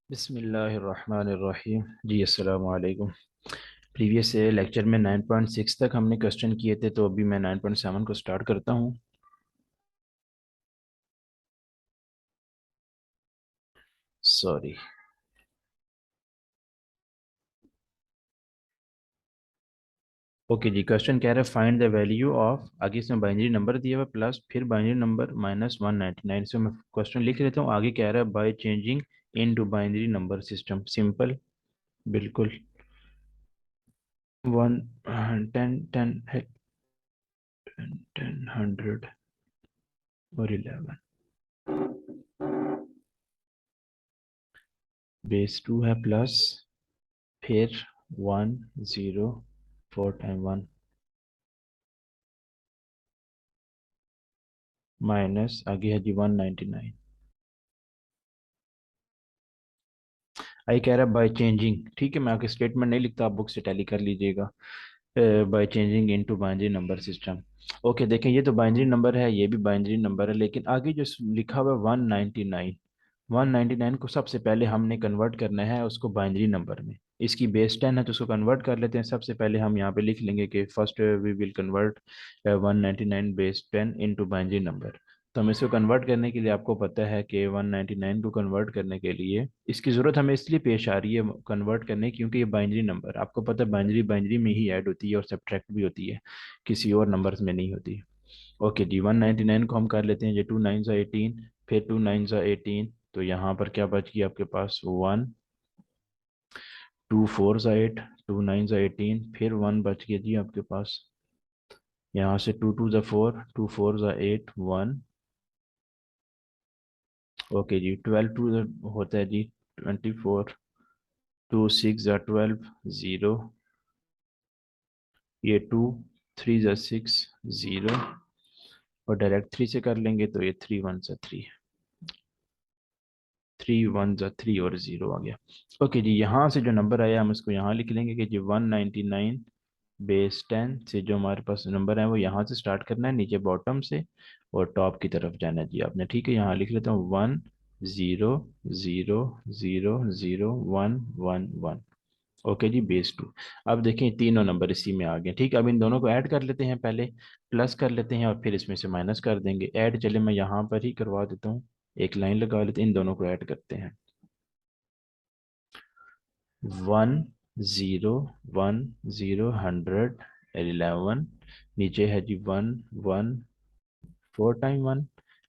बिस्मिल्लाहिर्रहमानिर्रहीम। जी अस्सलाम वालेकुम। प्रीवियस लेक्चर में 9.6 तक हमने क्वेश्चन किए थे, तो अभी मैं 9.7 को स्टार्ट करता हूँ। सॉरी। ओके जी, क्वेश्चन कह रहा है फाइंड द वैल्यू ऑफ, आगे इसमें बाइनरी नंबर दिया हुआ प्लस फिर बाइनरी नंबर -199। से मैं क्वेश्चन लिख लेता हूँ। आगे कह रहा है by changing into binary number system. Simple, बिल्कुल। वन, 10 10 है, 10 100 और 11। बेस 2 है प्लस फिर 1 0 4 टाइम 1 माइनस आगे है जी 199। आई कह रहा है बाय चेंजिंग, ठीक है, मैं आपके स्टेटमेंट नहीं लिखता, आप बुक से टैली कर लीजिएगा। By changing into binary number system. Okay, देखें ये तो बाइनरी नंबर है, ये भी बाइनरी नंबर है, लेकिन आगे जो लिखा हुआ है 199, 199 को सबसे पहले हमने कन्वर्ट करना है उसको बाइनरी नंबर में। इसकी बेस 10 है तो उसको कन्वर्ट कर लेते हैं। सबसे पहले हम यहाँ पे लिख लेंगे कि first we will convert 199 base 10 into binary number. तो हम इसको कन्वर्ट करने के लिए, आपको पता है कि 199 को कन्वर्ट करने के लिए इसकी ज़रूरत हमें इसलिए पेश आ रही है कन्वर्ट करने की, क्योंकि ये बाइनरी नंबर, आपको पता है बाइनरी बाइनरी में ही ऐड होती है और सब्ट्रैक्ट भी होती है, किसी और नंबर्स में नहीं होती। ओके जी, 199 को हम कर लेते हैं। ये 2 9 18, फिर 2 9 18, तो यहाँ पर क्या बच गया आपके पास 1, 2 4 8, 2 9 18, फिर 1 बच गया जी आपके पास। यहाँ से 2 2 4, 2 4 8, 1। ओके जी, 12 2 होता है जी 24, 2 6 12, 0। ये 2 3 6, 0। और डायरेक्ट 3 से कर लेंगे तो ये 3 1 3, 3 1 3 और 0 आ गया। ओके जी, यहाँ से जो नंबर आया हम इसको यहाँ लिख लेंगे कि जी 199 बेस 10 से जो हमारे पास नंबर है वो यहाँ से स्टार्ट करना है, नीचे बॉटम से, और टॉप की तरफ जाना है जी आपने। ठीक है, यहाँ लिख लेता हूँ 1 0 0 0 0 1 1 1। ओके जी, बेस 2। अब देखें तीनों नंबर इसी में आ गए। ठीक है, अब इन दोनों को ऐड कर लेते हैं, पहले प्लस कर लेते हैं और फिर इसमें से माइनस कर देंगे। ऐड चले मैं यहाँ पर ही करवा देता हूँ, एक लाइन लगा लेते हैं, इन दोनों को ऐड करते हैं। 1 0 1 0 100 11, नीचे है जी 1 1 4 टाइम 1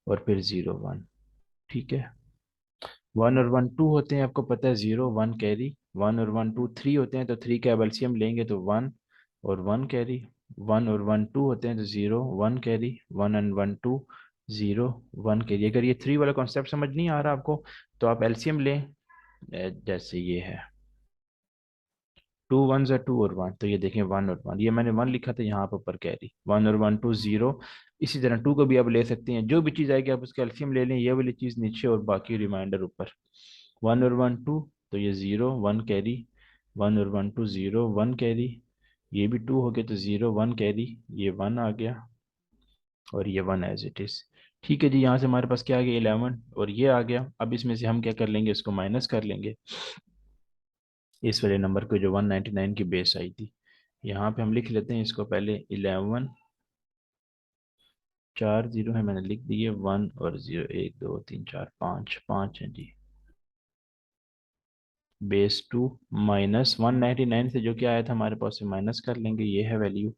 और फिर 0 1। ठीक है, 1 और 1 2 होते हैं, आपको पता है, 0 1 कैरी। 1 और 1 2 3 होते हैं, तो 3 का एलसीएम लेंगे तो 1 और 1 कैरी। 1 और 1 2 होते हैं तो 0 1 कैरी। 1 and 1 2, 0 1 carry. अगर ये 3 वाला कॉन्सेप्ट समझ नहीं आ रहा आपको, तो आप एलसीएम लें। जैसे ये है 2 1 2 और 1, तो ये देखें 1 और 1, ये मैंने 1 लिखा था यहाँ पर ऊपर कैरी। 1 और 1 2 0। इसी तरह 2 को भी आप ले सकते हैं, जो भी चीज़ आएगी आप उसका एलसीएम ले लें, ये वाली चीज़ नीचे और बाकी रिमाइंडर ऊपर। 1 और 1 2, तो ये 0 1 कैरी। 1 और 1 2 0 1 कैरी। ये भी 2 हो गया तो 0 1 कैरी, ये 1 आ गया और ये 1 एज इट इज। ठीक है जी, यहाँ से हमारे पास क्या आ गया 11 और ये आ गया। अब इसमें से हम क्या कर लेंगे, इसको माइनस कर लेंगे इस वाले नंबर को जो 199 की बेस आई थी। यहाँ पे हम लिख लेते हैं इसको पहले 11, 4 0 है मैंने लिख दिए, 1 और 0, 1 2 3 4 5 5 है जी। बेस 2 माइनस 199 से जो क्या आया था हमारे पास से माइनस कर लेंगे, ये है वैल्यू।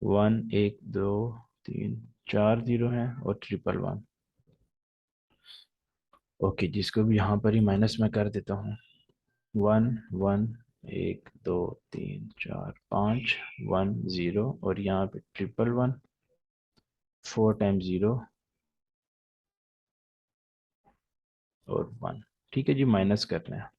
1 1 2 3 4 0 है और 1 1 1। ओके, जिसको भी यहाँ पर ही माइनस में कर देता हूँ। 1 1, 1 2 3 4 5, 1 0 और यहाँ पे 1 1 1, 4 टाइम 0 और 1। ठीक है जी, माइनस करना है।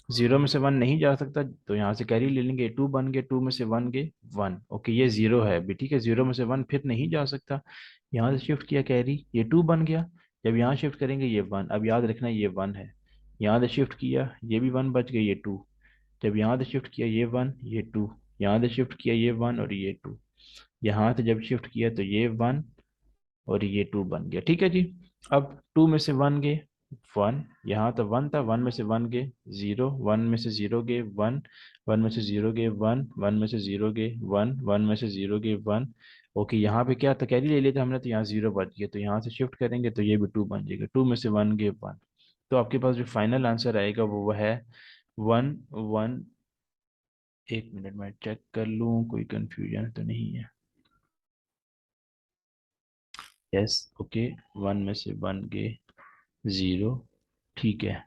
0 में से 1 नहीं जा सकता, तो यहाँ से कैरी ले लेंगे। 2 बन गए, 2 में से 1 गए 1। ओके, ये 0 है अभी। ठीक है, 0 में से 1 फिर नहीं जा सकता, यहाँ से शिफ्ट किया कैरी, ये 2 बन गया। जब यहाँ शिफ्ट करेंगे ये 1, अब याद रखना ये 1 है। यहाँ से शिफ्ट किया, ये भी 1 बच गया, ये 2। जब यहाँ से शिफ्ट किया ये 1 ये 2, यहाँ से शिफ्ट किया ये 1 और ये 2, यहाँ से जब शिफ्ट किया तो ये 1 और ये 2 बन गया। ठीक है जी, अब 2 में से 1 गए, वन, यहाँ तो वन था, वन में से वन गए जीरो, वन में से जीरो गए वन, वन में से जीरो गए वन, वन में से जीरो गए वन, वन में से जीरो गए वन। ओके, यहाँ पे क्या था, कैरी ले लिया था हमने, तो यहाँ जीरो बच गया, तो यहाँ से शिफ्ट करेंगे तो ये भी टू बन जाएगा, टू में से वन गए वन। तो आपके पास जो फाइनल आंसर आएगा वो है वन वन। एक मिनट में चेक कर लूँ कोई कंफ्यूजन तो नहीं है। यस, ओके, वन में से वन गए जीरो, ठीक है।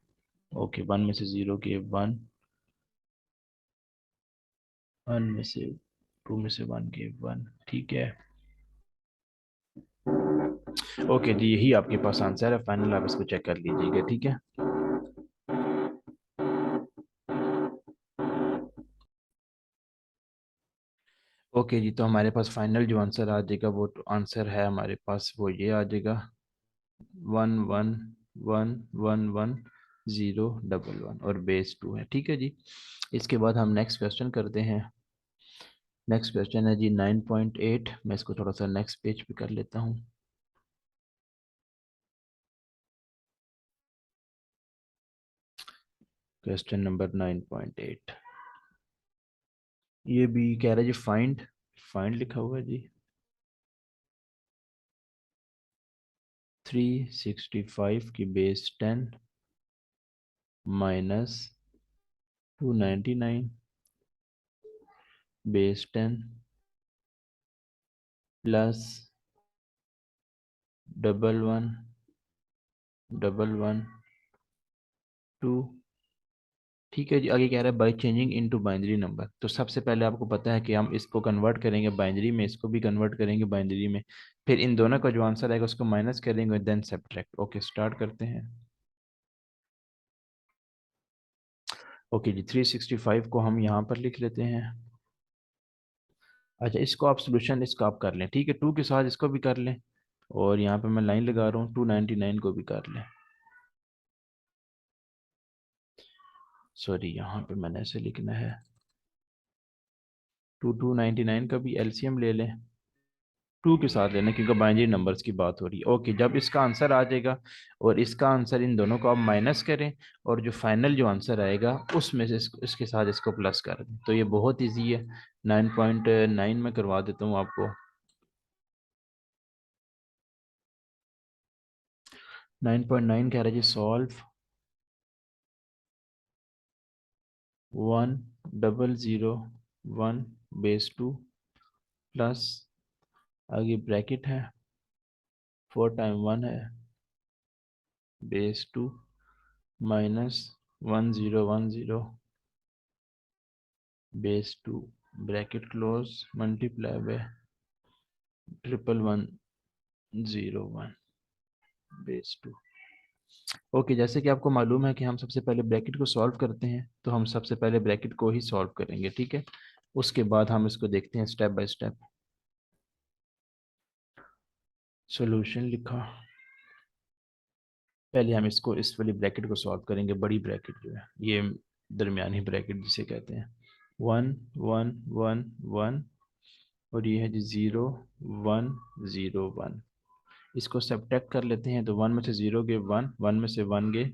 ओके, वन में से जीरो गए वन, वन में से टू में से वन गए वन, ठीक है। ओके जी, यही आपके पास आंसर है फाइनल, आप इसको चेक कर लीजिएगा, ठीक है। ओके जी, तो हमारे पास फाइनल जो आंसर आ जाएगा वो आंसर है हमारे पास, वो ये आ जाएगा one one one one one zero double one और बेस टू है, ठीक है जी। इसके बाद हम नेक्स्ट क्वेश्चन करते हैं। नेक्स्ट क्वेश्चन है जी 9.8। मैं इसको थोड़ा सा नेक्स्ट पेज पे कर लेता हूँ। क्वेश्चन नंबर 9.8, ये भी कह रहा है जी फाइंड, फाइंड लिखा हुआ है जी 365 की base 10 minus 299 base 10 plus double one double one two, ठीक है जी। आगे कह रहा है by changing into binary number. तो सबसे पहले आपको पता है कि हम इसको कन्वर्ट करेंगे बाइनरी में, इसको भी कन्वर्ट करेंगे बाइनरी में, फिर इन दोनों का जो आंसर आएगा उसको माइनस करेंगे, देन सब्ट्रैक्ट। ओके, स्टार्ट करते हैं। ओके जी, 365 को हम यहाँ पर लिख लेते हैं। अच्छा, इसको आप सोल्यूशन इसका आप कर लें, ठीक है, टू के साथ इसको भी कर लें, और यहाँ पे मैं लाइन लगा रहा हूँ 299 को भी कर लें। सॉरी, यहाँ पे मैंने ऐसे लिखना है, 299 का भी एलसीएम ले लें, टू के साथ लेना क्योंकि बाइनरी नंबर्स की बात हो रही है। ओके, जब इसका आंसर आ जाएगा और इसका आंसर, इन दोनों को आप माइनस करें, और जो फाइनल जो आंसर आएगा उसमें से इसके साथ इसको प्लस कर दें, तो ये बहुत इजी है। 9.9 में करवा देता हूँ आपको। 9.9 कह रहा है जी solve one double zero one base two plus, आगे ब्रैकेट है, फोर टाइम वन है base two minus 1010 base two bracket close multiply by triple one zero one base two. Okay, जैसे कि आपको मालूम है कि हम सबसे पहले ब्रैकेट को सॉल्व करते हैं, तो हम सबसे पहले ब्रैकेट को ही सॉल्व करेंगे, ठीक है। उसके बाद हम इसको देखते हैं स्टेप बाय स्टेप। सॉल्यूशन लिखा, पहले हम इसको, इस वाली ब्रैकेट को सॉल्व करेंगे, बड़ी ब्रैकेट जो है ये, दरमियानी ब्रैकेट जिसे कहते हैं, वन वन वन वन, और ये है G zero one zero one. इसको सब्ट्रैक्ट कर लेते हैं, तो वन में से ज़ीरो गए वन, वन में से वन गए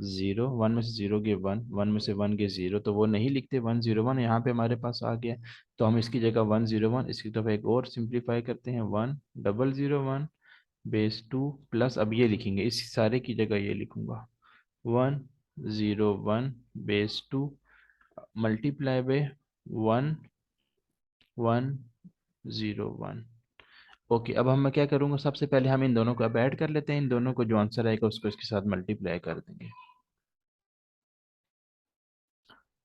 ज़ीरो, वन में से ज़ीरो गए वन, वन में से वन गए ज़ीरो, तो वो नहीं लिखते 101, यहाँ पे हमारे पास आ गया, तो हम इसकी जगह 101, इसकी तरफ एक और सिंप्लीफाई करते हैं, one double zero one base two plus, अब ये लिखेंगे, इस सारे की जगह ये लिखूंगा 101 base to multiply by one one zero one. Okay, अब हम मैं क्या करूँगा, सबसे पहले हम इन दोनों को अब ऐड कर लेते हैं, इन दोनों को जो आंसर आएगा उसको इसके साथ मल्टीप्लाई कर देंगे।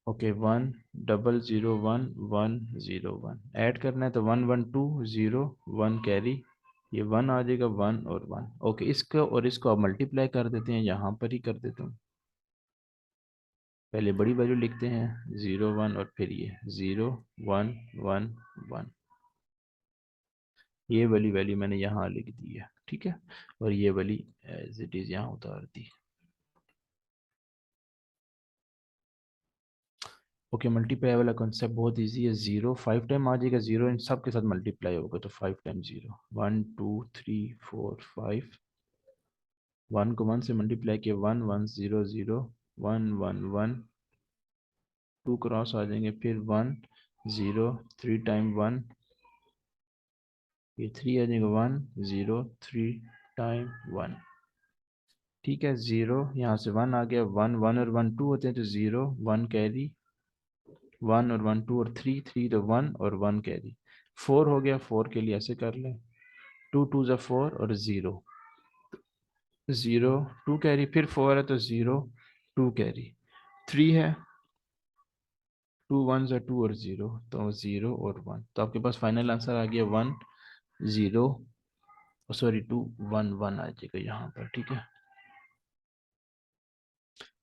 Okay, one double zero one one zero one add करना है, तो one one to zero one carry, ये वन आ जाएगा, वन और वन। ओके, इसको और इसको अब मल्टीप्लाई कर देते हैं, यहाँ पर ही कर देता हूँ, पहले बड़ी वैल्यू लिखते हैं ज़ीरो वन और फिर ये ज़ीरो वन वन वन, ये वाली वैल्यू मैंने यहाँ लिख दी है, ठीक है, और ये वाली एज इट इज़ यहाँ उतार दी। ओके, मल्टीप्लाई वाला कॉन्सेप्ट बहुत इजी है, जीरो फाइव टाइम आ जाएगा, जीरो इन सब के साथ मल्टीप्लाई होगा, तो five time zero, one two three four five, one को वन से मल्टीप्लाई किया, one one zero zero, one one one, two cross आ जाएंगे, फिर one zero, three time one, ये थ्री आ जाएगा, one zero, three time one. ठीक है, ज़ीरो यहाँ से वन आ गया, वन वन और वन टू होते हैं तो ज़ीरो वन कैरी, वन और वन टू और थ्री, थ्री तो वन और वन कैरी, फोर हो गया, फोर के लिए ऐसे कर लें, टू टू ज़ा फोर और ज़ीरो, ज़ीरो टू कैरी, फिर फोर है तो ज़ीरो टू कैरी, थ्री है, टू वन ज़ा टू और ज़ीरो, तो ज़ीरो और वन, तो आपके पास फाइनल आंसर आ गया one zero, sorry two one one आ जाएगा यहाँ पर। ठीक है,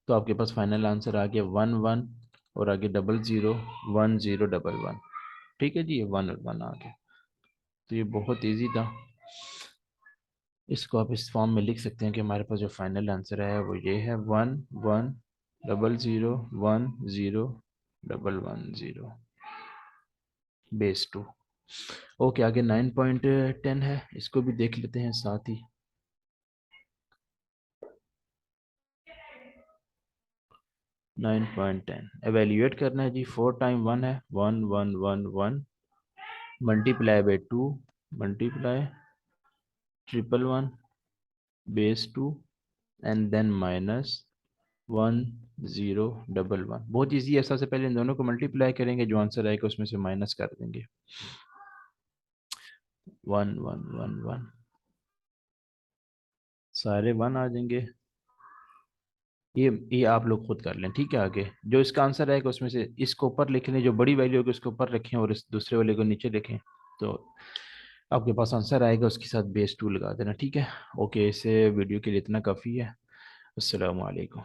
तो आपके पास फाइनल आंसर आ गया वन वन, और आगे double zero, one zero double one. ठीक है जी, ये वन और वन आ गया, तो ये बहुत इजी था। इसको आप इस फॉर्म में लिख सकते हैं कि हमारे पास जो फाइनल आंसर है वो ये है, one one double zero, one zero double one zero base two. Okay, आगे 9.10 है, इसको भी देख लेते हैं साथ ही। 9.10 एवेल्यूएट करना है जी, फोर टाइम वन है, one one one one, multiply by two, multiply triple one base two, and then minus one zero double one. बहुत ईजी है, सबसे पहले इन दोनों को मल्टीप्लाई करेंगे, जो आंसर आएगा उसमें से माइनस कर देंगे, वन वन वन वन, सारे वन आ जाएंगे। ये आप लोग खुद कर लें। ठीक है, आगे जो इसका आंसर आएगा उसमें से इसको ऊपर लिख लें, जो बड़ी वैल्यू होगी उसको ऊपर रखें और इस दूसरे वाले को नीचे लिखें, तो आपके पास आंसर आएगा, उसके साथ बेस टू लगा देना। ठीक है, ओके, इसे वीडियो के लिए इतना काफ़ी है। अस्सलाम वालेकुम।